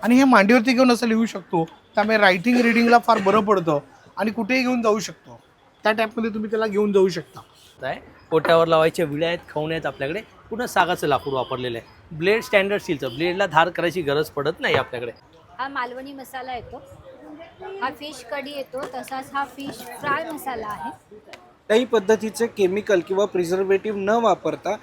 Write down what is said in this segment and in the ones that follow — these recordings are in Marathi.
आणि हे मांडीवरती घेऊन असं लिहू शकतो, त्यामुळे रायटिंग रीडिंगला फार बरं पडतं आणि कुठेही घेऊन जाऊ शकतो. त्या टाईपमध्ये तुम्ही त्याला घेऊन जाऊ शकता. आहे पोट्यावर लावायच्या विड्या आहेत, खवणे आहेत आपल्याकडे. पूर्ण सागाचं लाकूड वापरलेलं आहे. ब्लेड स्टँडर्ड स्टीलचं, ब्लेडला धार करायची गरज पडत नाही आपल्याकडे. हा मालवणी मसाला येतो, हा फिश कढी येतो, तसाच हा फिश फ्राय मसाला आहे. काही पद्धतीचे केमिकल किंवा प्रिझर्वेटिव्ह न वापरता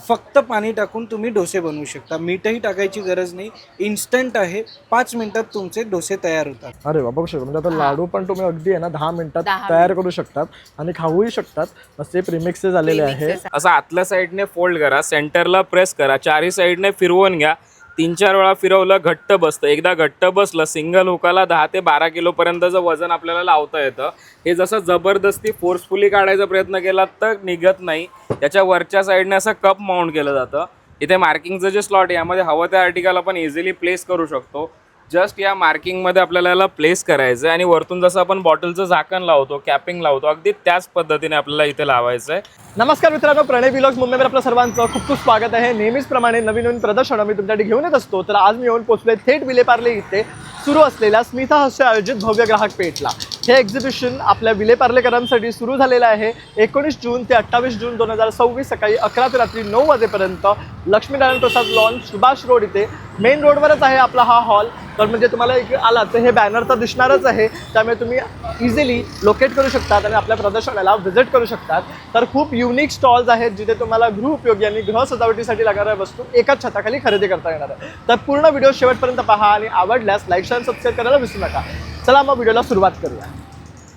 फक्त पाणी टाकून तुम्ही डोसे बनवू शकता. मीठही टाकायची गरज नाही, इन्स्टंट आहे. 5 मिनिटात तुमचे डोसे तयार होतात. अरे वा, बघू शकता. म्हणजे आता लाडू पण तुम्ही अगदी आहे ना 10 मिनिटात तयार करू शकतात आणि खाऊही शकतात. असे प्रीमिक्स झालेले आहे. असं आतल्या साईडने फोल्ड करा, सेंटरला प्रेस करा, चारही साईडने फिरवून घ्या. 3-4 वेळा फिरवलं घट्ट बसतं. एकदा घट्ट बसलं सिंगल हुकाला 10 ते 12 किलोपर्यंतचं वजन आपल्याला लावता येतं. हे जसं जबरदस्ती फोर्सफुली काढायचा प्रयत्न केला तर निघत नाही. त्याच्या वरच्या साईडने असं कप माउंट केलं जातं. इथे मार्किंगचं जे स्लॉट आहे यामध्ये हवं त्या आर्टिकल आपण इझिली प्लेस करू शकतो. जस्ट या मार्किंगमध्ये आपल्याला याला प्लेस करायचं आहे आणि वरतून जसं आपण बॉटलचं झाकण लावतो, कॅपिंग लावतो, अगदी त्याच पद्धतीने आपल्याला इथे लावायचं आहे. नमस्कार मित्रांनो, प्रणय व्लॉग्स मुंबईमध्ये आपलं सर्वांचं खूप खूप स्वागत आहे. नेहमीचप्रमाणे नवीन प्रदर्शन मी तुमच्यासाठी घेऊन येत असतो. तर आज मी येऊन पोहोचलोय थेट विलेपार्ले इथे सुरू असलेल्या स्मिता हस्य आयोजित भव्य ग्राहक पेठला. हे एक्झिबिशन आपल्या विलेपार्लेकरांसाठी सुरू झालेलं आहे. 19 जून ते 28 जून 2026 सकाळी 11 ते रात्री 9 वाजेपर्यंत लक्ष्मीनारायण प्रसाद लॉन, सुभाष रोड इथे मेन रोडवरच आहे आपला हा हॉल. तर म्हणजे तुम्हाला इकडे आला तर हे बॅनर तर दिसणारच आहे, त्यामुळे तुम्ही इझिली लोकेट करू शकतात आणि आपल्या प्रदर्शनाला व्हिजिट करू शकतात. तर खूप युनिक स्टॉल्स आहेत जिथे तुम्हाला गृहउपयोगी आणि गृह सजावटीसाठी लागणाऱ्या वस्तू एकाच छताखाली खरेदी करता येणार आहे. तर पूर्ण व्हिडिओ शेवटपर्यंत पहा आणि आवडल्यास लाईक शेअर सबस्क्राईब करायला विसरू नका. चला मग व्हिडिओला सुरुवात करूया.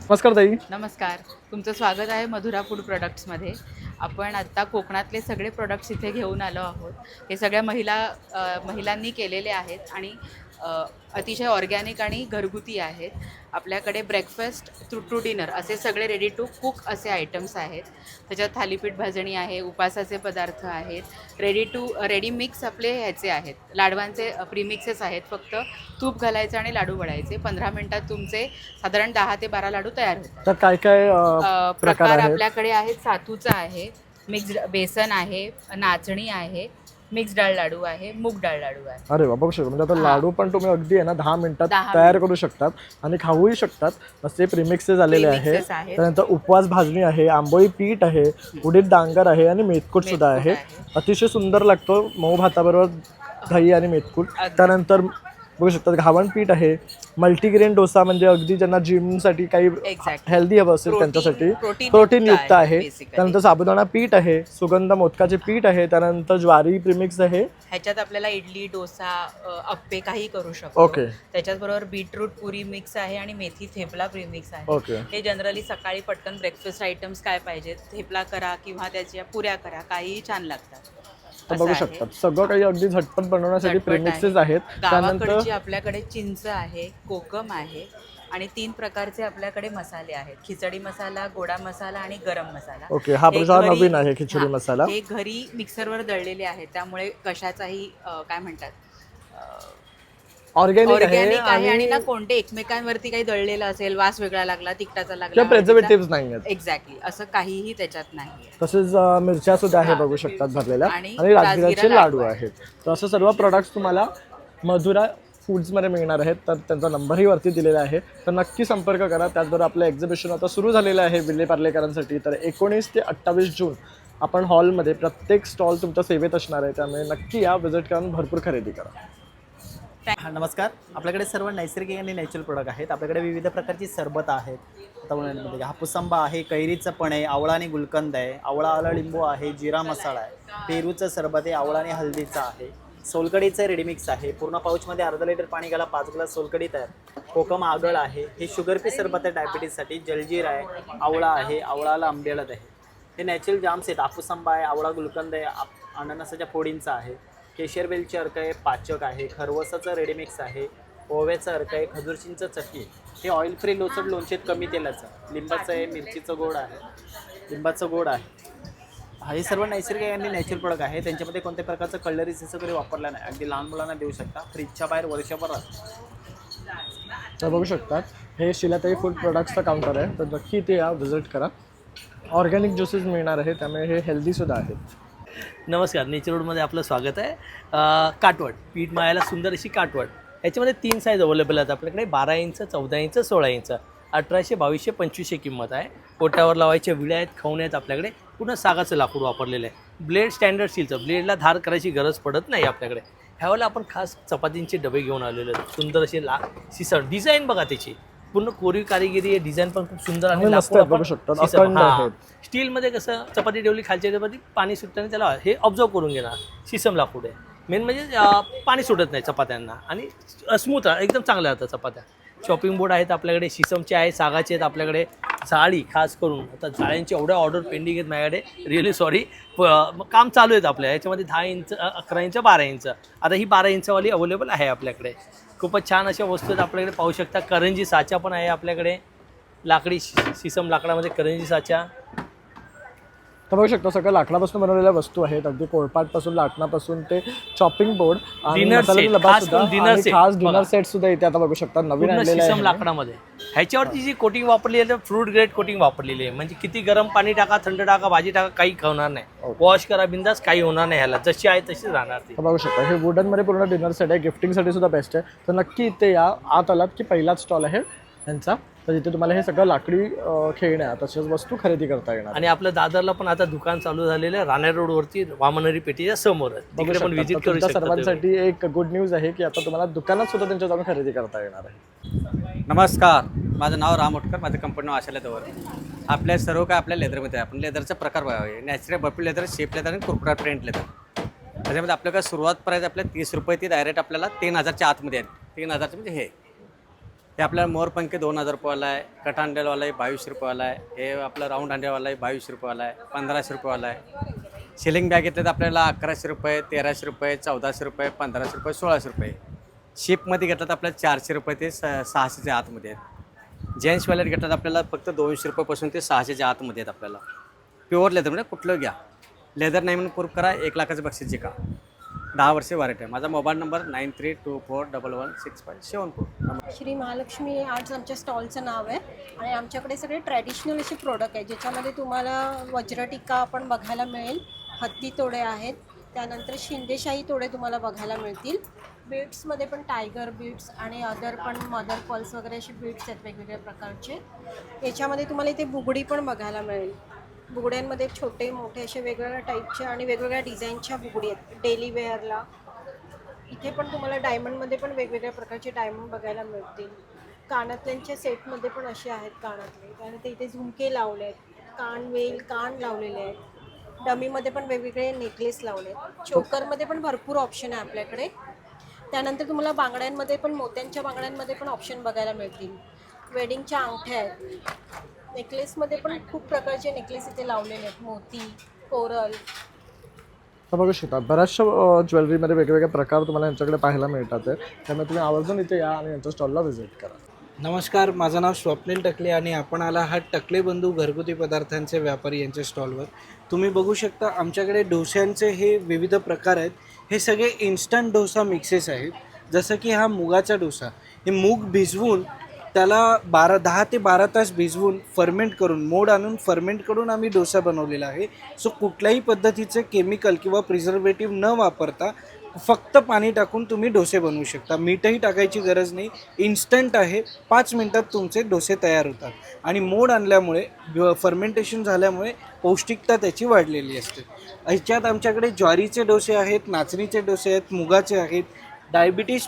नमस्कार ताई. नमस्कार, तुमचं स्वागत आहे मधुरा फूड प्रोडक्ट्समध्ये. आपण आत्ता कोकणातले सगळे प्रोडक्ट्स इथे घेऊन आलो आहोत. हे सगळ्या महिलांनी केलेले आहेत आणि अतिशय ऑर्गॅनिक आणि घरगुती आहेत. आपल्याकडे ब्रेकफास्ट टू डिनर असे सगळे रेडी टू कुक असे आयटम्स आहेत. त्याच्यात थालीपीठ भाजणी आहे, उपासाचे पदार्थ आहेत, रेडी मिक्स आपले ह्याचे आहेत, लाडवांचे प्रीमिक्सेस आहेत. फक्त तूप घालायचं आणि लाडू वळायचे. 15 मिनिटात तुमचे साधारण 10 ते 12 लाडू तयार होतात. तर काय काय प्रकार आपल्याकडे आहेत. सातूचा आहे, मिक्स्ड बेसन आहे, नाचणी आहे, मिक्स डाळ लाडू आहे, मूग डाळ लाडू आहे. अरे वा, बघू शकता. म्हणजे आता लाडू पण तुम्ही अगदी आहे ना 10 मिनिटात तयार करू शकतात आणि खाऊही शकतात. असे प्रीमिक्स झालेले आहे. त्यानंतर उपवास भाजणी आहे, आंबोळी पीठ आहे, उडीद डांगर आहे आणि मेथकूट सुद्धा आहे. अतिशय सुंदर लागतो मऊ भाताबरोबर दही आणि मेथकूट. त्यानंतर बघू शकतात घावण पीठ आहे, मल्टीग्रेन डोसा म्हणजे अगदी ज्यांना जिमसाठी काही हेल्दी हवं असेल त्यांच्यासाठी प्रोटीन युक्त आहे. त्यानंतर साबुदाणा पीठ आहे, सुगंध मोदकाचे पीठ आहे, त्यानंतर ज्वारी प्रीमिक्स आहे. ह्याच्यात आपल्याला इडली, डोसा, अप्पे काही करू शकतो. ओके. त्याच्याचबरोबर बीटरूट पुरी मिक्स आहे आणि मेथी थेपला प्रीमिक्स आहे. ओके. हे जनरली सकाळी पटकन ब्रेकफास्ट आयटम्स काय पाहिजेत, थेपला करा किंवा त्याच्या पुऱ्या करा, काहीही छान लागतात. बघू शकतात सगळं काही अगदी झटपट बनवण्यासाठी प्रीमिक्सेस आहेत. गावाकडची आपल्याकडे चिंच आहे, कोकम आहे आणि 3 प्रकारचे आपल्याकडे मसाले आहेत. खिचडी मसाला, गोडा मसाला आणि गरम मसाला. ओके, हा प्रकार नवीन आहे खिचडी मसाला. हे घरी मिक्सरवर दळलेले आहेत, त्यामुळे कशाचाही काय म्हणतात ऑर्गॅनिक आहे आणि ना कोणते एकमेकांवरती काही दळलेलं असेल, वास वेगळा लागला, तिखटाचा लागला, प्रिझर्वेटिव्हज नाही आहेत. एक्झॅक्टली असं काहीही त्याच्यात नाही. तसेच मिरच्या सुद्धा आहे बघू शकतात भरलेल्या आणि राजगिराचे लाडू आहेत. तर असं सर्व प्रोडक्ट्स तुम्हाला मधुरा फूड्समध्ये मिळणार आहेत. तर त्यांचा नंबरही वरती दिलेला आहे, तर नक्की संपर्क करा. त्याचबरोबर आपलं एक्झिबिशन आता सुरू झालेलं आहे विलेपार्लेकरांसाठी. तर 19 ते 28 जून आपण हॉलमध्ये प्रत्येक स्टॉल तुमच्या सेवेत असणार आहे, त्यामुळे नक्की या व्हिजिट करून भरपूर खरेदी करा. नमस्कार, आपल्याकडे सर्व नैसर्गिक आणि नॅचरल प्रोडक्ट आहेत. आपल्याकडे विविध प्रकारची सरबत आहेत. आता उन्हाळ्यामध्ये हापूस आंबा आहे, कैरीचं पण आहे, आवळा आणि गुलकंद आहे, आवळा आलं लिंबू आहे, जिरा मसाला आहे, पेरूचं सरबत आहे, आवळा आणि हळदीचं आहे, सोलकडीचं रेडीमिक्स आहे. पूर्ण पाऊचमध्ये अर्धा लिटर पाणी घाला, 5 ग्लास सोलकडी तयार. कोकम आगळ आहे, हे शुगर पी सरबत आहे डायबिटीजसाठी. जलजीर आहे, आवळा आहे, आवळाला आंबेळत आहे. हे नॅचरल जाम्स आहेत, हापूस आंबा आहे, आवळा गुलकंद आहे, अननसाच्या फोडींचा आहे, केशर वेलची अर्क आहे, पाचक आहे, खरवसाचं रेडीमिक्स आहे, ओव्याचं अर्क आहे, खजूरचिंच चटणी. हे ऑइल फ्री लोचड लोणचे कमी तेलाचं, लिंबाचं आहे, मिरचीचं गोड आहे, लिंबाचं गोड आहे. हे सर्व नैसर्गिक आणि नॅचरल प्रोडक्ट आहे. त्यांच्यामध्ये कोणत्या प्रकारचं कलरीज असं कधी वापरला नाही. अगदी लहान मुलांना देऊ शकता, फ्रीजच्या बाहेर वर्षभर राहतं. तर बघू शकतात हे शिलाताई फूड प्रोडक्ट्सचं काउंटर आहे, तर नक्की ते या व्हिजिट करा. ऑर्गॅनिक ज्युसेस मिळणार आहे, त्यामुळे हे हेल्दीसुद्धा आहेत. नमस्कार, नेचर रोडमध्ये आपलं स्वागत आहे. काटवड पीठ मळायला सुंदर अशी काटवड ह्याच्यामध्ये 3 साईज अवेलेबल आहेत आपल्याकडे, 12 इंच, 14 इंच, 16 इंच. 1800, 2200, 2500 किंमत आहे. पोट्यावर लावायच्या विड्या आहेत, खवणे आहेत आपल्याकडे. पूर्ण सागाचं लाकूड वापरलेलं आहे. ब्लेड स्टँडर्ड स्टीलचं, ब्लेडला धार करायची गरज पडत नाही आपल्याकडे. ह्यावेळेला आपण खास चपातींचे डबे घेऊन आलेले आहेत. सुंदर असे सिसम डिझाईन बघा त्याची, पूर्ण कोरीव कारिगिरी आहे. डिझाईन पण खूप सुंदर आणि मस्त आहे, बघू शकता, अखंड आहेत. स्टीलमध्ये कसं चपाती ठेवली खालच्या चपाती पाणी सुटताना त्याला हे ऑब्झर्व करून घेणार. सिसम लाकूड आहे. मेन म्हणजे पाणी सुटत नाही चपात्यांना आणि स्मूथ एकदम चांगल्या होतं चपात्या. चॉपिंग बोर्ड आहेत आपल्याकडे, शिसमचे आहे, सागाचे आहेत आपल्याकडे. जाळी खास करून आता जाळ्यांची एवढ्या ऑर्डर पेंडिंग आहेत माझ्याकडे, रिअली सॉरी. काम चालू आहेत आपल्या याच्यामध्ये. 10 इंच, 11 इंच, 12 इंच. आता ही 12 इंचवाली अवेलेबल आहे आपल्याकडे. खूपच छान अशा वस्तू आहेत आपल्याकडे, पाहू शकता. करंजी साचा पण आहे आपल्याकडे, लाकडी शिसम लाकडामध्ये करंजी साचा. तर बघू शकतो सगळं लाकडापासून बनवलेल्या वस्तू आहेत, अगदी पोळपाटपासून, लाटणापासून ते चॉपिंग बोर्ड आणि Dinner मसाल्याचे set, डबा खास सुद्धा करून dinner आणि set. खास डिनर बघा. सेट सुद्धा इथे आता बघू शकता नवीन पूर्ण आणलेलं शिसम आहे. लाकडामध्ये. ह्याच्यावरती जी कोटिंग वापरली आहे फ्रूट ग्रेड कोटिंग वापरलेली आहे. म्हणजे किती गरम पाणी टाका, थंड टाका, भाजी टाका, काही होणार नाही. वॉश करा बिंदास, काही होणार नाही. ह्याला जशी आहे तशीच राहणार ती. तर बघू शकता हे वुडनमध्ये पूर्ण डिनर सेट आहे, गिफ्टिंगसाठी सुद्धा बेस्ट आहे. तर नक्की इथे या. आत आलात की पहिलाच स्टॉल आहे त्यांचा, तर इथे तुम्हाला हे सगळं लाकडी खेळण्या तसेच वस्तू खरेदी करता येणार. आणि आपलं दादरला पण आता दुकान चालू झालेलं आहे, राणा रोडवरती वामनहरी पेठेच्या समोर. तिकडे पण व्हिजिट करू शकता. सर्वांसाठी एक गुड न्यूज आहे की आता तुम्हाला दुकानात सुद्धा त्यांच्या जाऊन खरेदी करता येणार आहे. नमस्कार, माझं नाव राम ओटकर, माझं कंपनी नाव आशा लेदर. आपल्या सर्व काय आपल्या लेदरमध्ये आहे. आपण लेदरचा प्रकार बघावे, natural barfi leather, shape leather आणि कुरकुरा प्रिंट लेदर. त्याच्यामध्ये आपल्याकडे सुरुवात प्राईस आपल्या 30 रुपये, ती डायरेक्ट आपल्याला 3000च्या आतमध्ये आहे. 3000चं म्हणजे हे आपल्याला मोरपंखे 2000 रुपयाला आहे. कट अंडेलवाला आहे 2200 रुपयाला आहे. हे आपलं राऊंड अंडेवाला आहे 2200 रुपयाला आहे. 1500 रुपयाला आहे. शिलिंग बॅग घेतलं तर आपल्याला 1100 रुपये, 1300 रुपये, 1400 रुपये, 1500 रुपये, 1600 रुपये. शिपमध्ये घेतलं तर आपल्याला 400 रुपये ते 600च्या आतमध्ये आहेत. जेंट्स वॅलेट घेतलं तर आपल्याला फक्त 200 रुपयापासून ते 600च्या आतमध्ये आहेत. आपल्याला प्युअर लेदर म्हणजे कुठलं घ्या, लेदर नाही म्हणून प्रूफ करा, 1 लाखाचं बक्षीस जिंका. 10 वर्षे वॉरंटी आहे. माझा mobile number 9324116574. Shri Mahalakshmi arts आमच्या स्टॉलचं नाव आहे आणि आमच्याकडे सगळे ट्रॅडिशनल असे प्रोडक्ट आहेत, ज्याच्यामध्ये तुम्हाला वज्रटिक्का पण बघायला मिळेल, हत्ती तोडे आहेत, त्यानंतर शिंदेशाही तोडे तुम्हाला बघायला मिळतील. बीड्समध्ये पण टायगर बीड्स आणि अदर पण मदर पल्स वगैरे असे बीड्स आहेत वेगवेगळ्या प्रकारचे. याच्यामध्ये तुम्हाला इथे बुगडी पण बघायला मिळेल. बुगड्यांमध्ये छोटे मोठे असे वेगवेगळ्या टाईपचे आणि वेगवेगळ्या डिझाईनच्या बुगडी आहेत डेली वेअरला. इथे पण तुम्हाला डायमंडमध्ये पण वेगवेगळ्या प्रकारचे डायमंड बघायला मिळतील. कानातल्यांच्या सेटमध्ये पण असे आहेत कानातले, त्यानंतर इथे झुमके लावले आहेत, कान लावलेले आहेत. डमीमध्ये पण वेगवेगळे नेकलेस लावले आहेत. चोकरमध्ये पण भरपूर ऑप्शन आहे आपल्याकडे. त्यानंतर तुम्हाला बांगड्यांमध्ये पण, मोत्यांच्या बांगड्यांमध्ये पण ऑप्शन बघायला मिळतील. वेडिंगच्या अंगठ्या आहेत. नेकलेसमध्ये पण खूप प्रकारचे नेकलेस इथे लावलेले आहेत, मोती, कोरल. तर बघू शकता बऱ्याचशा ज्वेलरीमध्ये वेगवेगळे प्रकार तुम्हाला यांच्याकडे पाहायला मिळतात आहे. त्यामुळे तुम्ही आवर्जून इथे या आणि यांच्या स्टॉलला व्हिजिट करा. नमस्कार, माझं नाव स्वप्नील टकले आणि आपण आला हा टकले बंधू घरगुती पदार्थांचे व्यापारी यांच्या स्टॉलवर. तुम्ही बघू शकता आमच्याकडे डोश्यांचे हे विविध प्रकार आहेत. हे सगळे इन्स्टंट डोसा मिक्सेस आहेत. जसं की हा मुगाचा डोसा, हे मूग भिजवून त्याला 10 ते 12 तास भिजवून फर्मेंट करून, मोड आणून फर्मेंट करून आम्ही डोसा बनवलेला आहे. सो कुठल्याही पद्धतीचे केमिकल किंवा प्रिझर्वेटिव्ह न वापरता फक्त पाणी टाकून तुम्ही डोसे बनवू शकता. मीठही टाकायची गरज नाही, इन्स्टंट आहे. 5 मिनटात तुमचे डोसे तयार होतात. आणि मोड आणल्यामुळे, फर्मेंटेशन झाल्यामुळे पौष्टिकता त्याची वाढलेली असते. ह्याच्यात आमच्याकडे ज्वारीचे डोसे आहेत, नाचणीचे डोसे आहेत, मुगाचे आहेत. डायबिटीज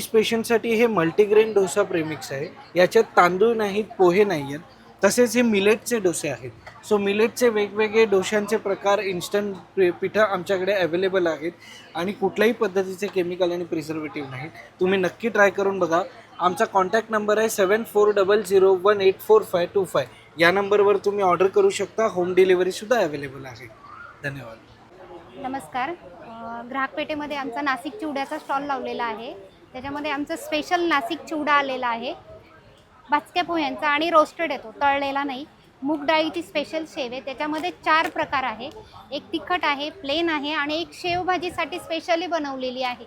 पेशंटसाठी हे मल्टीग्रेन डोसा प्रेमिक्स आहे. याच्यात तांदूळ नाहीत, पोहे नाही आहेत. तसेच हे मिलेटचे डोसे आहेत. सो मिलेटचे वेगवेगळे डोशांचे प्रकार, इन्स्टंट पिठं आमच्याकडे अवेलेबल आहेत आणि कुठल्याही पद्धतीचे केमिकल आणि प्रिझर्वेटिव्ह नाहीत. तुम्ही नक्की ट्राय करून बघा. आमचा कॉन्टॅक्ट नंबर आहे 7400184525. या नंबरवर तुम्ही ऑर्डर करू शकता. होम डिलिव्हरीसुद्धा अवेलेबल आहे. धन्यवाद. नमस्कार. ग्राहक पेठेमध्ये आमचा नाशिक चिवड्याचा स्टॉल लावलेला आहे. त्याच्यामध्ये आमचं स्पेशल नाशिक चिवडा आलेला आहे, भाजक्या पोह्यांचा आणि रोस्टेड येतो, तळलेला नाही. मूग डाळीची स्पेशल शेव आहे. त्याच्यामध्ये 4 प्रकार आहे. एक तिखट आहे, प्लेन आहे आणि एक शेवभाजीसाठी स्पेशली बनवलेली आहे.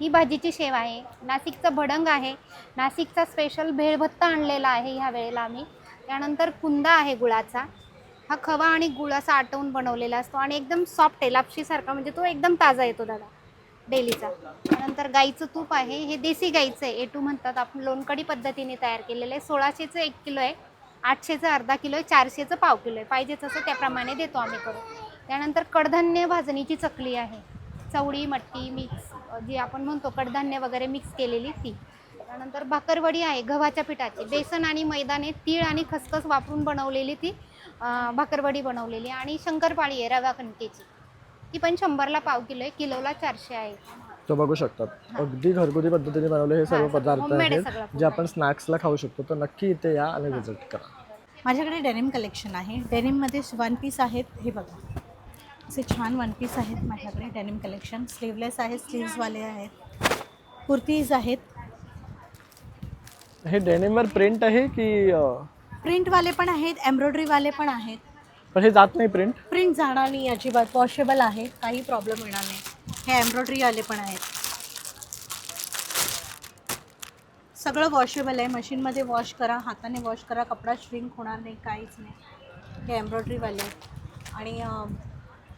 ही भाजीची शेव आहे. नाशिकचं भडंग आहे. नाशिकचा स्पेशल भेळभत्ता आणलेला आहे ह्या वेळेला आम्ही. त्यानंतर कुंदा आहे गुळाचा. हा खवा आणि गुळ असा आटवून बनवलेला असतो आणि एकदम सॉफ्ट आहे, लापशीसारखा, म्हणजे तो एकदम ताजा येतो दादा. डेलीचा. त्यानंतर गाईचं तूप आहे, हे देसी गाईचं आहे, A2 म्हणतात. आपण लोणकडी पद्धतीने तयार केलेलं आहे. 1600चं 1 किलो आहे, 800चं अर्धा किलो आहे, 400चं पाव किलो आहे. पाहिजे तसं त्याप्रमाणे देतो आम्ही करून. त्यानंतर कडधान्य भाजणीची चकली आहे, चवळी मटकी मिक्स, जी आपण म्हणतो कडधान्य वगैरे मिक्स केलेली ती. त्यानंतर भाकरवडी आहे गव्हाच्या पिठाची, बेसन आणि मैदाने तीळ आणि खसखस वापरून बनवलेली ती भाकरवडी बनवलेली. आणि शंकरपाळी आहे रवा कणकेची, ती पण 100ला पाव किलो आहे, किलोला 400 आहे. तो बघू शकतात अगदी घरगुती पद्धतीने बनवले हे सर्व हां, पदार्थ homemade आहे आहेत सगळं. जे आपण स्नॅक्सला खाऊ शकतो. तर नक्की इथे या आणि व्हिजिट करा. माझ्याकडे डेनिम कलेक्शन आहे. डेनिममध्ये वन पीस आहेत, हे बघा असे छान वन पीस आहेत माझ्याकडे. डेनिम कलेक्शन स्लीवलेस आहेत, स्लीव्सवाले आहेत, कुर्तीज आहेत. हे डेनिमवर प्रिंट आहे की प्रिंटवाले पण आहेत, एम्ब्रॉयडरीवाले पण आहेत. पण हे जात नाही प्रिंट? प्रिंट जाणार नाही अजिबात, वॉशेबल आहे, काही प्रॉब्लेम येणार नाही. हे एम्ब्रॉयडरीवाले पण आहेत, सगळं वॉशेबल आहे. मशीनमध्ये वॉश करा, हाताने वॉश करा, कपडा श्रिंक होणार नाही, काहीच नाही. हे एम्ब्रॉयडरीवाले आहेत. आणि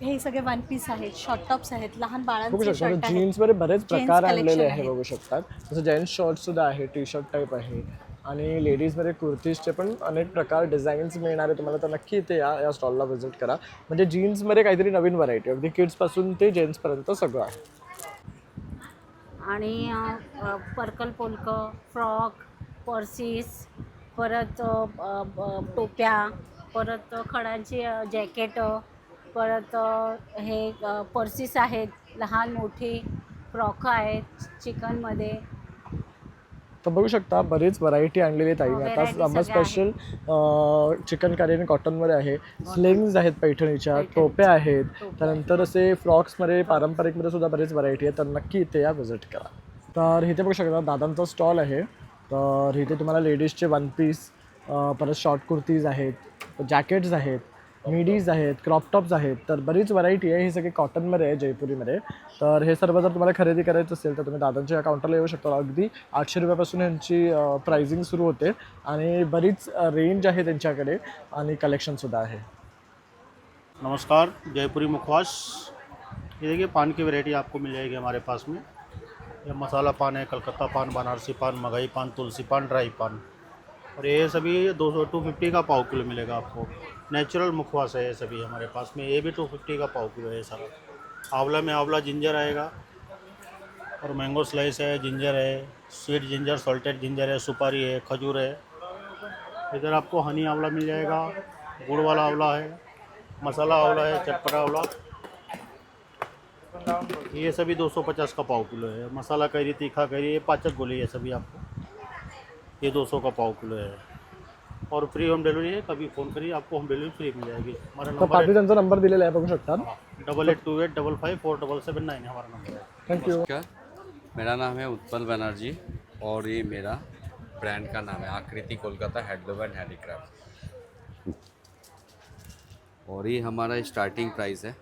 हे सगळे वन पीस आहेत, शॉर्ट टॉप्स आहेत, लहान बघू बाळांचे शकता शर्ट आहेत. जीन्समध्ये बरेच Jeans प्रकार collection आणलेले आहे आहे. बघू शकतात. जसं जेंट्स शॉर्ट्स सुद्धा आहे, टी शर्ट टाईप आहे. आणि लेडीजमध्ये कुर्तीजचे पण अनेक प्रकार डिझाईन्स मिळणार आहे तुम्हाला. तर नक्की इथे या स्टॉलला व्हिजिट करा. म्हणजे जीन्समध्ये काहीतरी नवीन व्हरायटी, अगदी किड्सपासून ते जेंट्सपर्यंत सगळं आहे. आणि पर्कल पोलकं, फ्रॉक, पर्सीस, परत टोप्या, परत खडांची जॅकेट, परत हे पर्सीस आहेत, लहान मोठी फ्रॉक आहेत चिकनमध्ये. तर बघू शकता बरीच व्हरायटी आणलेली आहे ताईने. आता variety आम्हाला सगळ्या स्पेशल चिकनकारी आणि कॉटनमध्ये आहे, स्लिंग्स आहेत पैठणीच्या, टोप्या आहेत, त्यानंतर असे फ्रॉक्समध्ये पारंपरिकमध्ये सुद्धा बरीच व्हरायटी आहे. तर नक्की इथे या व्हिजिट करा. तर इथे बघू शकता दादांचा स्टॉल आहे. तर इथे तुम्हाला लेडीजचे वन पीस, परत शॉर्ट कुर्तीज आहेत, जॅकेट्स आहेत, मिडीज आहेत, क्रॉप टॉप्स आहेत. तर बरीच व्हरायटी आहे. हे सगळे कॉटनमध्ये आहे, जयपुरीमध्ये. तर हे सर्व जर तुम्हाला खरेदी करायचं असेल तर तुम्ही दादांच्या काउंटरला येऊ शकता. अगदी 800 रुपयापासून यांची प्राइसिंग सुरू होते आणि बरीच रेंज आहे त्यांच्याकडे आणि कलेक्शनसुद्धा आहे. नमस्कार, जयपुरी मुखवास. ये देखिए पान की वैरायटी आपको मिल जाएगी हमारे पास में. ये मसाला पान है, कलकत्ता पान, बनारसी पान, मगई पान, तुलसी पान, ड्राई पान. और ये सभी 250 का पाव किलो मिलेगा आपको. नेचुरल मुखवास है ये सभी हमारे पास में. ये भी 250 का पाव किलो है सारा. आंवला में आंवला जिंजर आएगा, और मैंगो स्लाइस है, जिंजर है, स्वीट जिंजर, सॉल्टेड जिंजर है, सुपारी है, खजूर है. इधर आपको हनी आंवला मिल जाएगा, गुड़ वाला आंवला है, मसाला आंवला है, चटपटा आंवला. ये सभी 250 का पाव किलो है. मसाला कैरी, तीखा कैरी, ये पाचक गोली है सभी आपको. ये 200 का पाव किलो है. और फ्री होम डिलीवरी है, कभी फ़ोन करिए, आपको होम डिलीवरी फ्री मिल जाएगी. हमारा तर नंबर पाठी त्यांचा नंबर दिलेला आहे, बघू शकता. 8828554779 हमारा नंबर है. थँक्यू. मेरा नाम है उत्पल बनर्जी और ये मेरा ब्रांड का नाम है आकृति कोलकाता हैंडलूम एंड हैंडीक्राफ्ट. और ये हमारा स्टार्टिंग प्राइस है,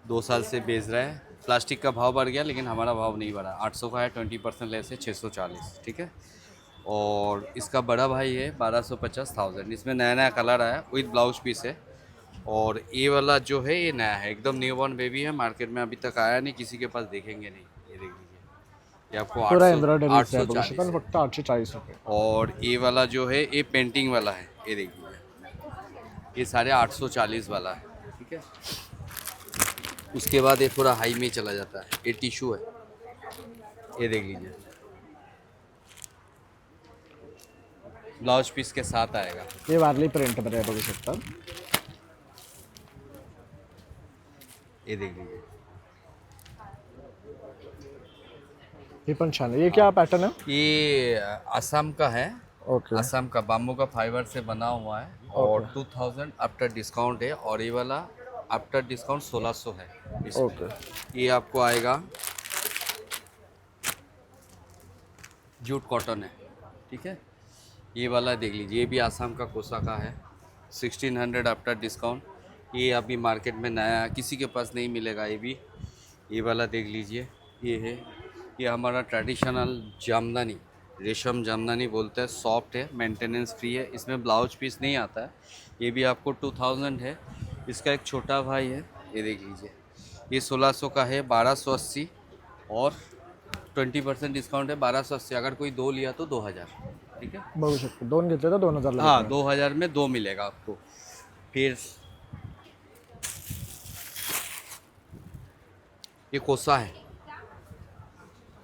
2 साल से बेच रहा है. प्लास्टिक का भाव बढ़ गया लेकिन हमारा भाव नहीं बढ़ा. 800 का है, 20% लेस है, 640. ठीक है. और इसका बड़ा भाई है 1250,000. इसमें नया नया कलर आया विथ ब्लाउज पीस है. और ये वाला जो है ये नया है, एकदम न्यू बॉर्न बेबी है, मार्केट में अभी तक आया नहीं, किसी के पास देखेंगे नहीं. ये देख लीजिए, ये आपको पूरा 840 एम्ब्रॉयडरी बघू शकता. है. फक्त 840 रुपये. और ये वाला जो है ये पेंटिंग वाला है, ये देख लीजिए, ये साढ़े 840 वाला है. ठीक है. उसके बाद ये थोड़ा हाई में चला जाता है, ये टिश्यू है, ये देख लीजिए, ब्लाउज पीस के साथ आएगा. हे वारली प्रिंटमध्ये आहे, बघू शकता. ये देख लीजिए, हे पण छान आहे. ये क्या पैटर्न है? ये असम का है. ओके. असम का बाम्बू का फाइबर से बना हुआ है. और 2000 आफ्टर डिस्काउंट है. और ये वाला आफ्टर डिस्काउंट 1600 है इसमें. ओके. ये आपको आएगा जूट कॉटन है. ठीक है. ये वाला देख लीजिए, ये भी आसाम का कोसा का है, 1600 आफ्टर डिस्काउंट. ये अभी मार्केट में नया है, किसी के पास नहीं मिलेगा. ये भी, ये वाला देख लीजिए, ये है, ये हमारा ट्रेडिशनल जामदानी, रेशम जामदानी बोलते हैं. सॉफ्ट है, मेंटेनेंस फ्री है, इसमें ब्लाउज पीस नहीं आता है. ये भी आपको 2000 है. इसका एक छोटा भाई है, ये देख लीजिए, ये 1600 का है, 1280. और 20% डिस्काउंट है 1280, अगर कोई 2 लिया तो 2000, ठीक है। बघू शकतो 2 घेतले तर 2000 हाँ 2000 में 2 मिलेगा आपको। फिर ये कोसा है,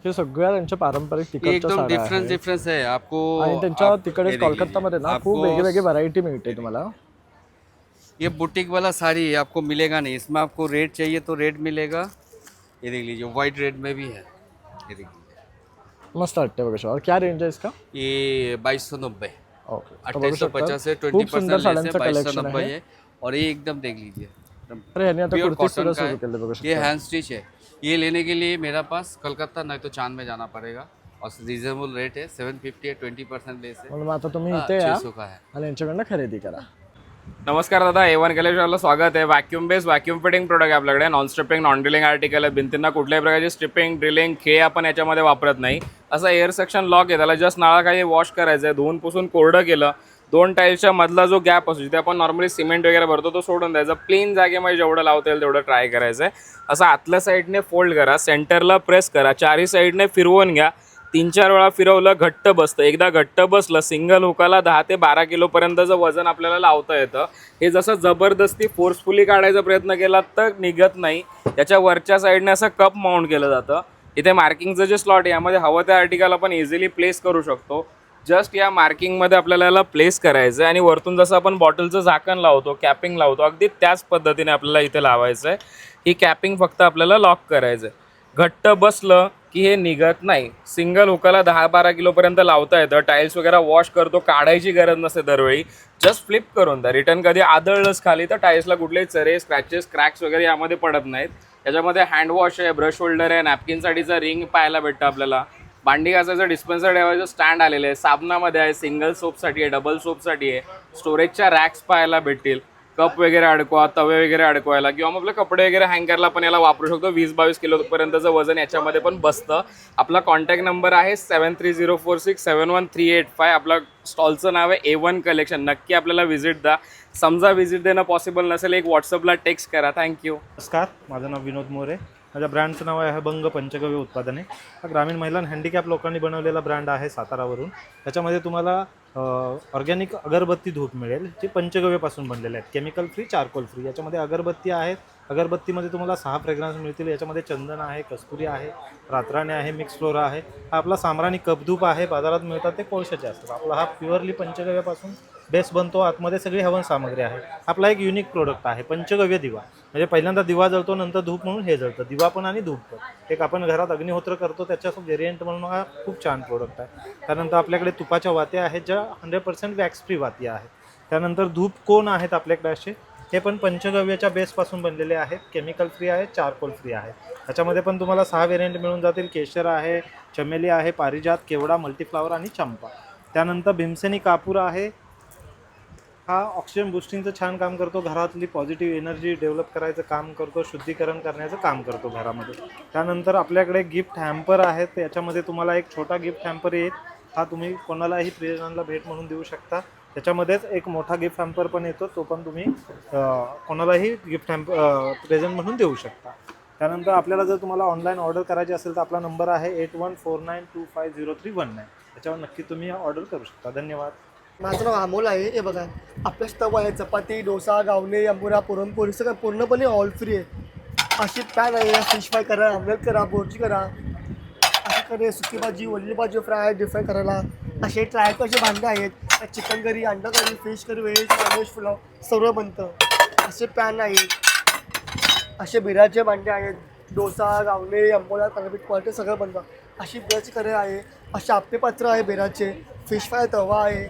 हे सगळ्या त्यांच्या पारंपरिक ये तिकडच्या एकदम साड्या डिफरेंस आहेत. डिफरेंस है आपको। आणि त्यांच्या आप- तिकडे ये देखिए, कोलकातामध्ये ना खूप आपको वेगळी व्हरायटी मिळते तुम्हाला। ये बुटीक वाला साड़ी है, आपको मिलेगा नहीं इसमें। आपको रेड चाहिए तो रेड मिलेगा, ये देख लीजिए वाइट रेड में भी है, ये देख लीजिए। मस्त वाटते बघा। और क्या रेंज है इसका? ये 2290, ओके, तो बघू शकता 2850 से खूप सुंदर 20% साड्यांचं लेस है, कलेक्शन 2290 आहे। है। और ये एकदम देख लीजिए, अरे ह्यांनी आता प्योर कुर्ती कॉटन सुद्धा का सुरू केले बघू है। ये शकता। हैंड स्टिच है। ये लेने के लिए मेरा पास कलकत्ता नहीं तो चांद में जाना पड़ेगा, और रिजनेबल रेट है 750 है, 20% लेस है। म्हणून आता तुम्ही हाँ, इथे या 600 का है। आणि यांच्याकडनं खरेदी करा। नमस्कार दादा, A1 कलेक्शनला स्वागत आहे। Vacuum base vacuum fitting product आहे आपल्याकडे। Non stripping non drilling article आहे। भिंतींना कुठल्याही प्रकारची स्ट्रिपिंग ड्रिलिंग खेळ आपण याच्यामध्ये वापरत नाही। असा एअर सेक्शन लॉक आहे, त्याला जस्ट नाळाखाली वॉश करायचं आहे, धुवून पुसून कोरडं केलं। 2 टाईल्सच्या मधला जो गॅप असतो जिथे आपण नॉर्मली सिमेंट वगैरे भरतो तो सोडून द्यायचा। प्लेन जागेमध्ये जेवढं लावता येईल तेवढं ट्राय करायचं आहे। असं आतल्या साईडने फोल्ड करा, सेंटरला प्रेस करा, चारही साईडने फिरवून घ्या। 3-4 वेळा फिरवलं घट्ट बसतं। एकदा घट्ट बसलं सिंगल हुकाला 10 ते 12 किलोपर्यंतचं वजन आपल्याला लावता येतं। हे जसं जबरदस्ती फोर्सफुली काढायचा प्रयत्न केला तर निघत नाही। त्याच्या वरच्या साईडने असं कप माउंट केलं जातं। इथे मार्किंगचं जे स्लॉट आहे यामध्ये हवं त्या आर्टिकल आपण इझिली प्लेस करू शकतो। जस्ट या मार्किंगमध्ये आपल्याला याला प्लेस करायचं आहे आणि वरतून जसं आपण बॉटलचं झाकण लावतो, कॅपिंग लावतो, अगदी त्याच पद्धतीने आपल्याला इथे लावायचं आहे। ही कॅपिंग फक्त आपल्याला लॉक करायचं आहे। घट्ट बसलं की हे निघत नाही। सिंगल हुकाला 10-12 किलोपर्यंत लावता येतं। टाईल्स वगैरे वॉश करतो, काढायची गरज नसते दरवेळी, जस्ट फ्लिप करून द्या। रिटर्न कधी आदळलंच खाली तर टाईल्सला कुठलेही चरे, स्क्रॅचेस, क्रॅक्स वगैरे यामध्ये पडत नाहीत। याच्यामध्ये हँड वॉश आहे, ब्रश होल्डर आहे, नॅपकिनसाठीचा रिंग पाहायला भेटतं आपल्याला। भांडी घासायचं डिस्पेन्सर ठेवायचं स्टँड आलेलं आहे। साबणामध्ये आहे, सिंगल सोपसाठी आहे, डबल सोपसाठी आहे। स्टोरेजच्या रॅक्स पाहायला भेटतील। कप वगैरे अडकवा, तवे वगैरे अडकवायला किंवा मग आपले कपडे वगैरे हँगरला पण याला वापरू शकतो। 20-22 किलोपर्यंतचं वजन याच्यामध्ये पण बसतं। आपला कॉन्टॅक्ट नंबर आहे 7304671385। आपला स्टॉलचं नाव आहे A1 कलेक्शन। नक्की आपल्याला व्हिजिट द्या। समजा व्हिजिट देणं पॉसिबल नसेल, एक व्हॉट्सअपला टेक्स्ट करा। थँक्यू। नमस्कार, माझं नाव विनोद मोरे। माझ्या ब्रँडचं नाव आहे बंग पंचगव्य उत्पादने। हा ग्रामीण महिला आणि हँडिकॅप लोकांनी बनवलेला ब्रँड आहे सातारावरून। त्याच्यामध्ये तुम्हाला ऑर्गॅनिक अगरबत्ती धूप मिळेल, जे पंचगव्यपासून बनलेले आहेत, केमिकल फ्री, चारकोल फ्री। याच्यामध्ये अगरबत्ती आहेत। अगरबत्तीमध्ये तुम्हाला 6 फ्रेग्रन्स मिळतील। याच्यामध्ये चंदन आहे, कस्तुरी आहे, रातराणी आहे, मिक्स फ्लोरा आहे। हा आपला सामराणी कपधूप आहे, बाजारात मिळतात ते कोळशाचे असतात। आपला हा प्युअरली पंचगव्यापासून बेस बनतो। आतमध्ये सगळी हवन सामग्री आहे। आपला एक युनिक प्रोडक्ट आहे पंचगव्य दिवा। म्हणजे पहिल्यांदा दिवा जळतो, नंतर धूप म्हणून हे जळतं। दिवा पण आणि धूप पण। एक आपण घरात अग्निहोत्र करतो त्याच्या व्हेरियंट म्हणून हा खूप छान प्रोडक्ट आहे। त्यानंतर आपल्याकडे तुपाच्या वात्या आहेत, ज्या 100% वॅक्स फ्री वाती आहेत। त्यानंतर धूप कोण आहेत आपल्याकडे असे, हे पण पंचगव्याच्या बेसपासून बनलेले आहेत, केमिकल फ्री आहेत, चारकोल फ्री आहे। त्याच्यामध्ये पण तुम्हाला 6 व्हेरियंट मिळून जातील। केशर आहे, चमेली आहे, पारिजात, केवडा, मल्टीफ्लावर आणि चंपा। त्यानंतर भीमसेनी कापूर आहे। हा ऑक्सिजन बुस्टिंगचं छान काम करतो। घरातली पॉझिटिव्ह एनर्जी डेव्हलप करायचं काम करतो, शुद्धीकरण करण्याचं काम करतो घरामध्ये। त्यानंतर आपल्याकडे गिफ्ट हॅम्पर आहेत। याच्यामध्ये तुम्हाला एक छोटा गिफ्ट हॅम्पर येईल। हा तुम्ही कोणालाही प्रियजनाला भेट म्हणून देऊ शकता। त्याच्यामध्येच एक मोठा गिफ्ट हॅम्पर पण येतो, तो पण तुम्ही कोणालाही गिफ्ट प्रेझेंट म्हणून देऊ शकता। त्यानंतर आपल्याला जर तुम्हाला ऑनलाईन ऑर्डर करायची असेल तर आपला नंबर आहे 8149250319। त्याच्यावर नक्की तुम्ही ऑर्डर करू शकता। धन्यवाद। माझं नाव अमोल आहे। हे बघा आपल्या स्टव आहे, चपाती, डोसा, गावणे, अंबुरा, पुरणपोळी सगळं पूर्णपणे ऑल फ्री आहे। अशी पॅन आहे, फिश फ्राय करा, आमलेट करा, बोर्ची करा, अशी करे सुकी भाजी, ओली भाजी, फ्राय, डीप फ्राय करायला। असे ट्रायकरचे भांडे आहेत, चिकन करी, अंडा curry, fish curry, veg, non veg, pulao सर्व बनतं। असे पॅन आहेत, असे बिराचे भांडे आहेत, डोसा, गावणे, अंबोला, तांदळपीठ, क्वालिटी सगळं बनतं। अशी बिराची कढई आहे, असे आपे पात्र आहे बिराचे, फिश फ्राय तवा आहे,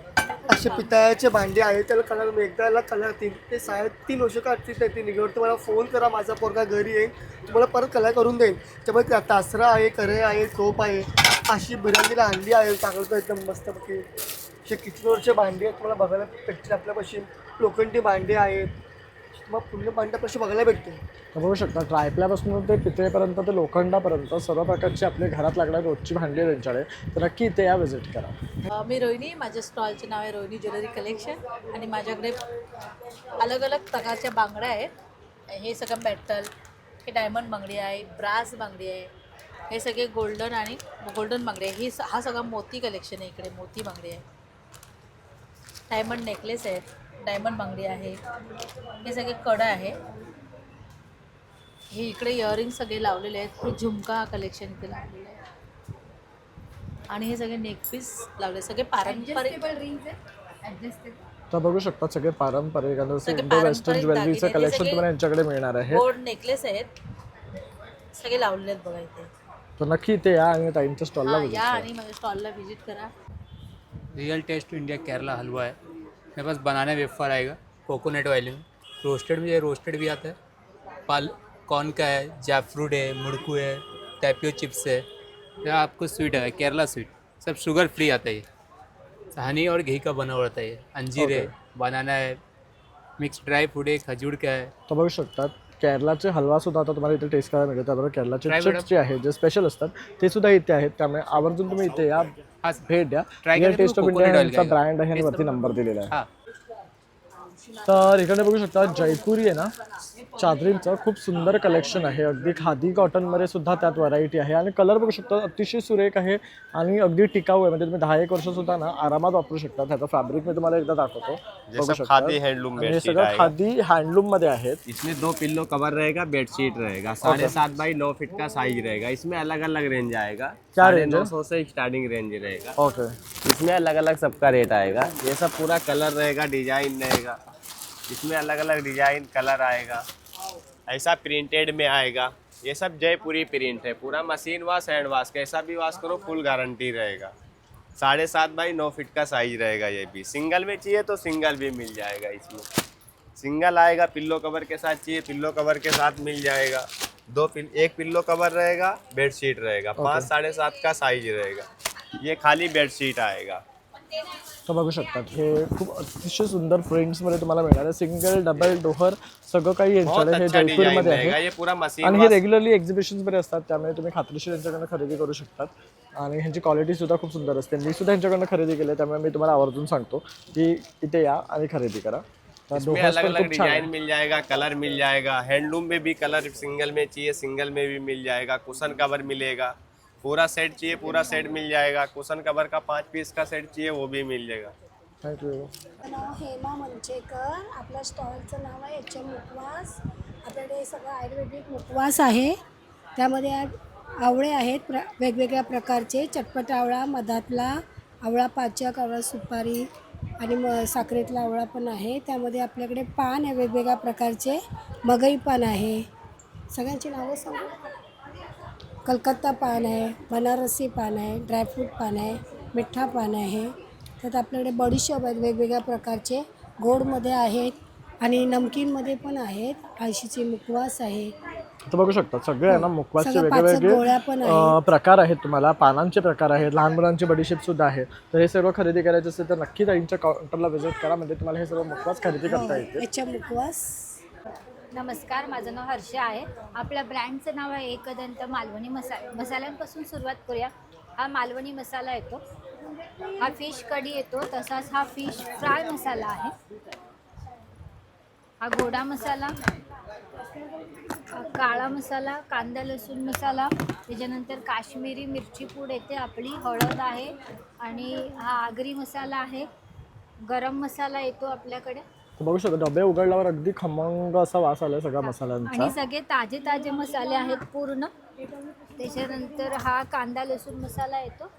असे पितळाचे भांडे आहेत। त्याला कलर एकदाला कलर 3 ते 3.5 वर्ष काढतील ते निघेल। तुम्हाला फोन करा, माझा पोरगा घरी येईल, तुम्हाला परत कलर करून देईल। त्यामुळे तासरा आहे, कढई आहे, तोप आहे, अशी बिर्याणीला हंडी आहे, चांगलं एकदम मस्तपैकी। असे किचनवरचे भांडे आहेत, तुम्हाला बघायला भेटतील आपल्यापाशी। लोखंडी भांडे आहेत, मग पूर्ण भांड्यापाशी बघायला भेटते। बघू शकता ट्रायप्ल्यापासून ते पितळेपर्यंत ते लोखंडापर्यंत सर्व प्रकारची आपल्या घरात लागणारी रोजची भांडी आहे त्यांच्याकडे। तर नक्की इथे या व्हिजिट करा। मी रोहिणी, माझ्या स्टॉलचे नाव आहे रोहिणी ज्वेलरी कलेक्शन आणि माझ्याकडे अलग अलग प्रकारच्या बांगड्या आहेत। हे सगळं मेटल, हे डायमंड बांगडी आहे, ब्रास बांगडी आहे, हे सगळे गोल्डन आणि गोल्डन बांगडे आहे. हा सगळा मोती कलेक्शन आहे. इकडे मोती बांगडे आहे, डायमंड नेकलेस आहेत, डायमंड बांगडी आहे, हे सगळे कडं आहे. हे इकडे इयरिंग सगळे लावलेले आहेत. हे झुमका कलेक्शन इथे लावलेलं आहे आणि हे सगळे नेकपीस लावले, सगळे पारंपरिक तर बघू शकता सगळे पारंपरिक आणि इंडो वेस्टर्न ज्वेलरीचं कलेक्शन तुम्हाला यांच्याकडे मिळणार आहे. गोल्ड नेकलेस आहेत, सगळे लावलेले आहेत बघा इथे. तर नक्की इथे या आणि ताईंच्या स्टॉलला या विजिट आणि माझ्या स्टॉलला व्हिजिट करा. Real taste to India Kerala halwa है. मेरे पास बनाना वेफर आएगा कोकोनट ऑयल में, रोस्टेड में रोस्टेड भी आता है, पाल कॉर्न का है, जैफ्रूट है, मुड़कू है, टैपियो चिप्स है. या आपको स्वीट है केरला स्वीट, सब शुगर फ्री आता है. हनी और घी का बना हुआ रहता है. अंजीर है, बनाना है, मिक्स ड्राई फ्रूट है, खजूर का है. तर बघू शकतात केरलाचे हलवा सुद्धा आता तुम्हाला इथे टेस्ट करायला मिळेल. त्याबरोबर केरलाचे Try चिप्स madam. जे आहेत जे स्पेशल असतात ते सुद्धा इथे आहेत. त्यामुळे आवर्जून तुम्ही इथे या, भेट द्या. Try रिअल करा टेस्ट ऑफ तो इंडिया coconut oil यांचा का ब्रँड आहे आणि Taste वरती करो. नंबर दिलेला आहे. हाँ. तर इकडे बघू शकता जयपुरी आहे ना चादरींचं खूप सुंदर कलेक्शन आहे. अगदी खादी कॉटनमध्ये सुद्धा त्यात व्हरायटी आहे आणि कलर बघू शकता अतिशय सुरेख आहे आणि अगदी टिकाऊ आहे. म्हणजे तुम्ही 10-1 वर्ष सुद्धा ना आरामात वापरू शकता. त्याचा फॅब्रिक मी तुम्हाला एकदा दाखवतो. बघू शकता खादी हैंडलूम आणि हे बेडशीट सगळं आएगा. खादी हँडलूम मध्ये आहेत. इसमें 2 पिल्लो कवर रहेगा, बेडशीट रहेगा, 7.5 बाई 9 फीट का साइज रहेगा. इसमें अलग अलग रेंज आएगा. क्या रेंज है? 950 से स्टार्टिंग रेंज रहेगा. ओके. इसमें अलग अलग सबका रेट आएगा. ये सब पूरा कलर रहेगा, डिजाइन रहेगा. इसमें अलग अलग डिजाइन कलर आएगा. ऐसा प्रिंटेड में आएगा. ये सब जयपुरी प्रिंट है. पूरा मशीन वॉश हैंड वॉश, कैसा भी वॉश करो फुल गारंटी रहेगा. 7.5 बाई 9 फीट का साइज रहेगा. ये भी सिंगल में चाहिए तो सिंगल भी मिल जाएगा. इसमें सिंगल आएगा, पिल्लो कवर के साथ चाहिए पिल्लो कवर के साथ मिल जाएगा. एक पिल्लो कवर रहेगा, बेडशीट रहेगा. 5-7.5 का साइज रहेगा. ये खाली बेडशीट आएगा. तर बघू शकतात हे खूप अतिशय सुंदर फ्रेंड्समध्ये तुम्हाला मिळणार आहे. सिंगल डबल डोहर सगळं काही यांच्याकडे हे जयपूरमध्ये आहे आणि हे रेग्युलरली एक्झिबिशन्समध्ये असतात. त्यामुळे तुम्ही खात्रीशीर यांच्याकडनं खरेदी करू शकतात आणि ह्यांची क्वालिटी सुद्धा खूप सुंदर असते. मी सुद्धा यांच्याकडनं खरेदी केली, त्यामुळे मी तुम्हाला आवर्जून सांगतो की इथे या आणि खरेदी करा. इसमें अलग अलग डिजाइन मिल जाएगा, कलर मिल जाएगा. हैंडलूम में भी कलर सिंगल में चाहिए सिंगल में भी मिल जाएगा. कुशन कवर मिलेगा. पूरा सेट चाहिए पूरा सेट मिल जाएगा. कुशन कवर का 5 पीस का सेट चाहिए वो भी मिल जाएगा. थँक्यू. नाव हेमा मंचेकर. आपल्या स्टॉलचं नाव आहे HM मुखवास. आपल्याकडे सगळं आयुर्वेदिक मुखवास आहे. त्यामध्ये आवळे आहेत वेगवेगळ्या प्रकारचे. चटपट आवळा, मधातला आवळा, पाचक आवळा, सुपारी आणि साखरेतला आवळा पण आहे. त्यामध्ये आपल्याकडे पान आहे वेगवेगळ्या प्रकारचे. मगई पान आहे. सगळ्यांची नावं सांगू. कलकत्ता पान आहे, बनारसी पान आहे, ड्रायफ्रूट पान आहे, मिठा पान आहे. त्यात आपल्याकडे बडीशोप आहेत वेगवेगळ्या प्रकारचे. गोडमध्ये आहेत आणि नमकीनमध्ये पण आहेत. आळशीचे मुखवास आहे. तर बघू शकता सगळे आहे ना मुखवासचे सगळं पाचक गोळ्या पण वेगवेगळे आहेत. प्रकार आहेत. तुम्हाला पानांचे प्रकार आहेत, लहान मुलांची बडीशेप सुद्धा आहे. तर हे सर्व खरेदी करायचं असेल तर नक्की ताईंच्या काउंटरला व्हिजिट करा. म्हणजे तुम्हाला हे सर्व मुखवास खरेदी करता येतील. HM मुखवास. नमस्कार, माझं नाव हर्ष आहे. आपल्या ब्रँडचं नाव आहे एकदंत मालवणी मसाल्यांपासून सुरुवात करूया. हा मालवणी मसाला येतो, हा फिश कढी येतो, तसाच हा फिश फ्राय मसाला आहे. हा गोडा मसाला, काळा मसाला, कांदा लसूण मसाला, त्याच्यानंतर काश्मीरी मिरची पूड येते, आपली हळद आहे आणि हा आगरी मसाला आहे. गरम मसाला येतो आपल्याकडे. बघू शकता डबे उघडल्यावर अगदी खमंग असा वास आला सगळ्या मसाल्यांचा. आणि सगळे ताजे ताजे मसाले आहेत पूर्ण. त्याच्यानंतर हा कांदा लसूण मसाला येतो.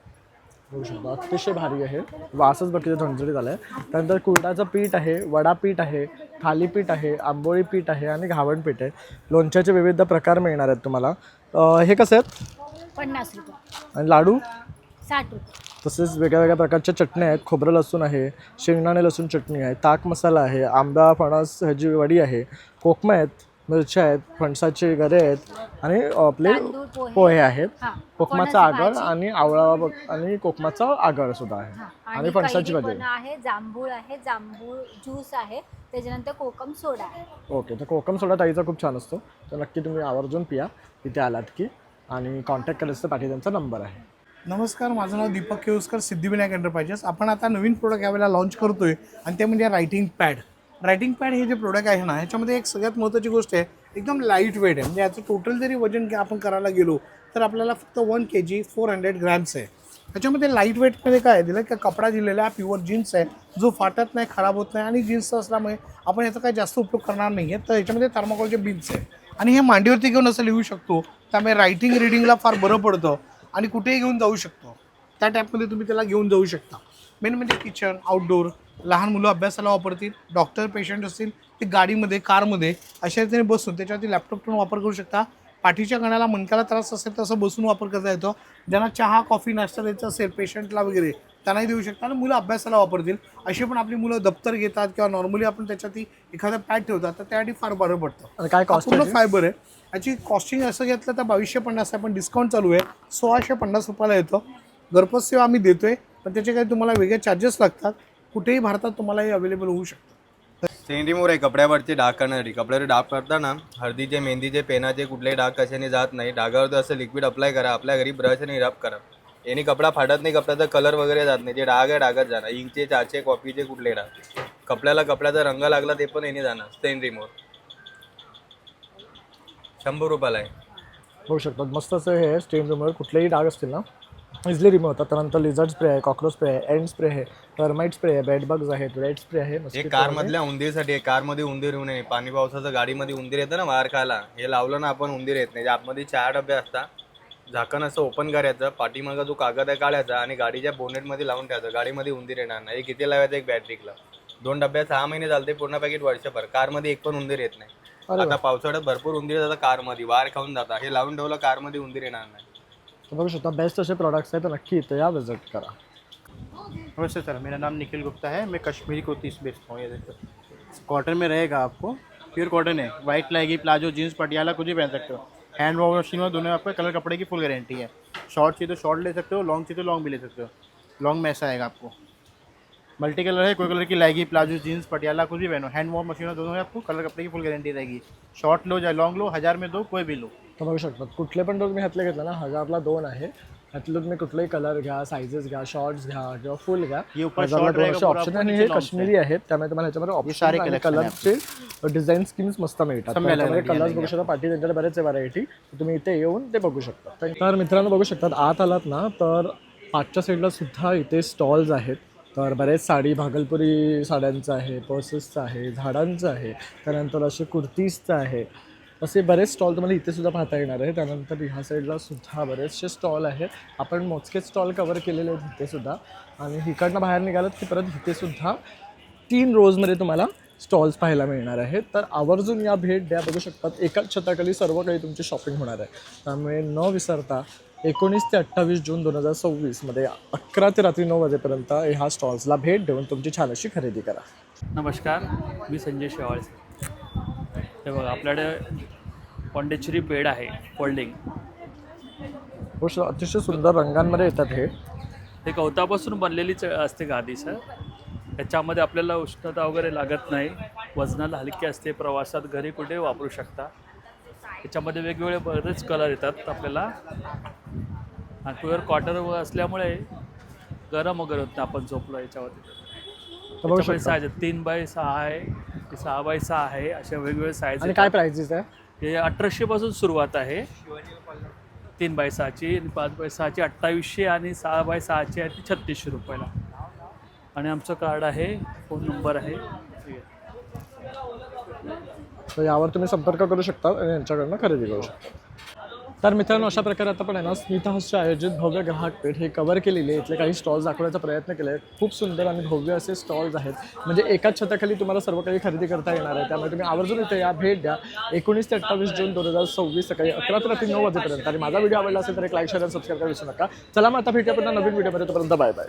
बघू शकता अतिशय भारी आहे. वासच बघितलं झणझणीत आलाय. त्यानंतर कुरडाचं पीठ आहे, वडा पीठ आहे, थालीपीठ आहे, आंबोळी पीठ आहे आणि घावण पीठ आहे. लोणच्याचे विविध प्रकार मिळणार आहेत तुम्हाला. हे कसं आहेत? 50 रुपये. आणि लाडू 60 रुपये. तसेच वेगळ्या वेगळ्या प्रकारच्या चटण्या आहेत. खोबरं लसूण आहे, शेंगदाणे लसूण चटणी आहे, ताक मसाला आहे, आंबा फणस ह्याची वडी आहे, कोकमा आहेत, मिरच्या आहेत, फणसाचे गरे आहेत आणि आपले पोहे आहेत. कोकमाचा आगळ आणि आवळा आणि कोकमाचा आगळ सुद्धा आहे आणि फणसाची भाजी आहे. जांभूळ आहे, जांभूळ ज्यूस आहे, त्याच्यानंतर कोकम सोडा आहे. ओके. तर कोकम सोडा ताईचा खूप छान असतो. तर नक्की तुम्ही आवर्जून पिया इथे आलात की. आणि कॉन्टॅक्ट करायचं पाठी त्यांचा नंबर आहे. नमस्कार, माझं नाव दीपक केवस्कर, सिद्धिविनायक एंटरप्राइजेस. आपण आता नवीन प्रोडक्ट यावेळेला लॉन्च करतोय आणि ते म्हणजे रायटिंग पॅड. रायटिंग पॅड हे जे प्रोडक्ट आहे ना, ह्याच्यामध्ये एक सगळ्यात महत्त्वाची गोष्ट आहे, एकदम लाईट वेट आहे. म्हणजे याचं टोटल जरी वजन आपण करायला गेलो तर आपल्याला फक्त 1 kg 400 ग्रॅम्स आहे. त्याच्यामध्ये लाईट वेटमध्ये काय दिलं की कपडा दिलेला आहे प्युअर जीन्स आहे, जो फाटत नाही, खराब होत नाही आणि जीन्स असल्यामुळे आपण याचा काही जास्त उपयोग करणार नाही आहे. तर याच्यामध्ये थर्माकोलचे बीन्स आहे आणि हे मांडीवरती घेऊन असं लिहू शकतो, त्यामुळे रायटिंग रीडिंगला फार बरं पडतं आणि कुठेही घेऊन जाऊ शकतो. त्या टाईपमध्ये तुम्ही त्याला घेऊन जाऊ शकता. मेन म्हणजे किचन, आउटडोर, लहान मुलं अभ्यासाला वापरतील, डॉक्टर पेशंट असतील ते गाडीमध्ये, कारमध्ये अशा रीतीने बसून त्याच्यावरती लॅपटॉप ठेवून वापर करू शकता. पाठीच्या कणाला मणक्याला त्रास असेल तसं बसून वापर करता येतो. ज्यांना चहा कॉफी नाश्ता द्यायचा असेल पेशंटला वगैरे त्यांनाही देऊ शकता आणि मुलं अभ्यासाला वापरतील. अशी पण आपली मुलं दप्तर घेतात किंवा नॉर्मली आपण त्याच्यावरती एखादा पॅड ठेवतात तर त्यासाठी फार बरं पडतं. आणि काय कॉस्ट पूर्ण फायबर आहे. याची कॉस्टिंग असं घेतलं तर 2250 आहे, पण डिस्काउंट चालू आहे 1650 रुपयाला येतं. घरपोच सेवा आम्ही देतोय, पण त्याचे काही तुम्हाला वेगळे चार्जेस लागतात. कुठेही भारतात तुम्हाला हे अवेलेबल होऊ शकतं. स्टेन मोर आहे कपड्यावरचे डाग करण्यासाठी. कपड्यावर डाग करताना हळदीचे, मेहंदीचे, पेनाचे कुठलेही डाग कशाने जात नाही. डागावरती असं लिक्विड अप्लाय करा, आपल्या घरी ब्रशने रब करा. याने कपडा फाटत नाही, कपड्याचा कलर वगैरे जात नाही. जे डाग आहे डागच जाणार. इंकचे, चाचे, कॉफीचे कुठले डाग. कपड्याचा रंग लागला ते पण याने जाणार. स्टेन रिमोर 100 रुपयाला आहे. होऊ शकतात. मस्त असं हे स्टेन रिमूव्हर, कुठलेही डाग असतील ना इझिली रिमूव्ह होतात. त्यानंतर लिझर्ड स्प्रे आहे, कॉकरोच स्प्रे आहे, एंड स्प्रे आहे, टर्माइट स्प्रे आहे, बेडबग्स आहेत, रेड स्प्रे आहे. हे कारमधल्या उंदीरसाठी आहे. कारमध्ये उंदीर येऊ नये. पाणी पावसाचं गाडीमध्ये उंदीर येतं ना बाहेर खायला, हे लावलं ना आपण उंदीर येत नाही. आतमध्ये 4 डबे असतात. झाकण असं ओपन करायचं, पाठीमागं जो कागद आहे काढायचा आणि गाडीच्या बोनेटमध्ये लावून ठेवायचं. गाडीमध्ये उंदीर येणार नाही. हे किती लावायचं? एक बॅटरीला 2 डब्यात 6 महिने चालते. पूर्ण पॅकेट वर्षभर. कारमध्ये एक पण उंदीर येत नाही. आता पावसाळ्यात भरपूर उंदीर जातात कारमध्ये, बाहेर खाऊन जातात. हे लावून ठेवलं कारमध्ये उंदीर येणार नाही. बघू शकता बेस्ट असे प्रोडक्ट्स आहेत, तर नक्की इथे या विजिट करा. नमस्ते सर, मेरा नाम निखिल गुप्ता है. मैं कश्मीरी कुर्तीस बेचता हूँ. ये देखो कॉटन में रहेगा, आपको प्योर कॉटन है. वाइट लगेगी, प्लाजो, जीन्स, पटियाला कुछ भी पहन सकते हो. हैंड वॉश मशीन में दोनों आपको कलर कपड़े की फुल गारंटी है. शॉर्ट चाहिए तो शॉर्ट ले सकते हो, लॉन्ग चाहिए तो लॉन्ग भी ले सकते हो. लॉन्ग में ऐसा आएगा आपको. मल्टी कलर है, कोई कलर की लाएगी, प्लाजो, जीन्स, पटियाला कुछ भी पहनो. हैंड वॉश मशीन में दोनों में आपको कलर कपड़े की फुल गारंटी रहेगी. शॉर्ट लो या लॉन्ग लो, 1000 में दो, कोई भी लो. तर बघू शकतात कुठले पण तुम्ही ह्यातले घेतला ना 1000ला 2 आहे. ह्यातलं तुम्ही कुठलेही कलर घ्या, सायझेस घ्या, शॉर्ट्स घ्या किंवा फुल घ्या. ऑप्शन आणि हे काश्मीरी आहेत, त्यामुळे तुम्हाला ह्याच्यामध्ये ऑप्शन आणि कलरचे डिझाईन स्कीम्स मस्त मिळतात. त्याच्यामध्ये कलर्स बघू शकता. पाठी त्यांच्याकडे बरेच व्हरायटी, तुम्ही इथे येऊन ते बघू शकता. तर मित्रांनो बघू शकतात आत आलात ना तर पाठच्या साईडला सुद्धा इथे स्टॉल्स आहेत. तर बरेच साडी, भागलपुरी साड्यांचं आहे, पर्सेसचं आहे, झाडांचं आहे, त्यानंतर असे कुर्तीजचं आहे. असे बरेच स्टॉल तुम्हाला इथे सुद्धा पाहता येणार आहे. त्यानंतर ह्या साईडला सुद्धा बरेचसे स्टॉल आहेत. आपण मोजकेच स्टॉल कवर केलेले आहेत इथे सुद्धा. आणि इकडनं बाहेर निघालात की परत इथे सुद्धा 3 रोजमध्ये तुम्हाला स्टॉल्स पाहायला मिळणार आहेत. तर आवर्जून या भेट द्या. बघू शकतात एकाच छताखाली सर्व काही तुमची शॉपिंग होणार आहे. त्यामुळे न विसरता 19 ते 28 जून 2024 11 ते रात्री 9 वाजेपर्यंत ह्या स्टॉल्सला भेट देऊन तुमची छान अशी खरेदी करा. नमस्कार, मी संजय शेवाळे. हे बघा आपल्याकडे पॉंडिचेरी बेड आहे फोल्डिंग. अतिशय सुंदर रंगांमध्ये येतात. हे गवतापासून बनलेलीच असते गादी सर. याच्यामध्ये आपल्याला उष्णता वगैरे लागत नाही. वजनाला हलकी असते. प्रवासात घरी कुठे वापरू शकता. याच्यामध्ये वेगवेगळे बरेच कलर येतात आपल्याला. आणि प्युअर कॉटन असल्यामुळे गरम वगैरे होत नाही आपण झोपलो याच्यावरती. साईज 3x6 आहे, 6x6 आहे, अशा वेगवेगळे साईज. आणि काय प्राइसेस आहे? हे 1800 पासून सुरुवात आहे 3x6ची. 5x6ची 2800 आणि 6x6ची आहे ती 3600 रुपयाला. आणि आमचं कार्ड आहे, फोन नंबर आहे. तर यावर तुम्ही संपर्क करू शकता आणि यांच्याकडनं खरेदी करू शकता. तर मित्रांनो अशा प्रकारे आता पण आहे ना स्मिता हाऊसच्या आयोजित भव्य ग्राहक पेठ हे कव्हर केलेली आहे. इथले काही स्टॉल्स दाखवण्याचा प्रयत्न केला आहे. खूप सुंदर आणि भव्य असे स्टॉल्स आहेत. म्हणजे एकाच छताखाली तुम्हाला सर्व काही खरेदी करता येणार आहे. त्यामुळे तुम्ही आवर्जून इथे या भेट द्या. 19 ते 28 जून 2024 सकाळी 11 ते रात्री 9 वाजेपर्यंत. आणि माझा व्हिडिओ आवडला असेल तर एक लाईक, शेअर आणि सबस्क्राईब करू विसरू नका. चला मग आता भेटूया पुन्हा नवीन व्हिडिओमध्ये. तोपर्यंत बाय बाय.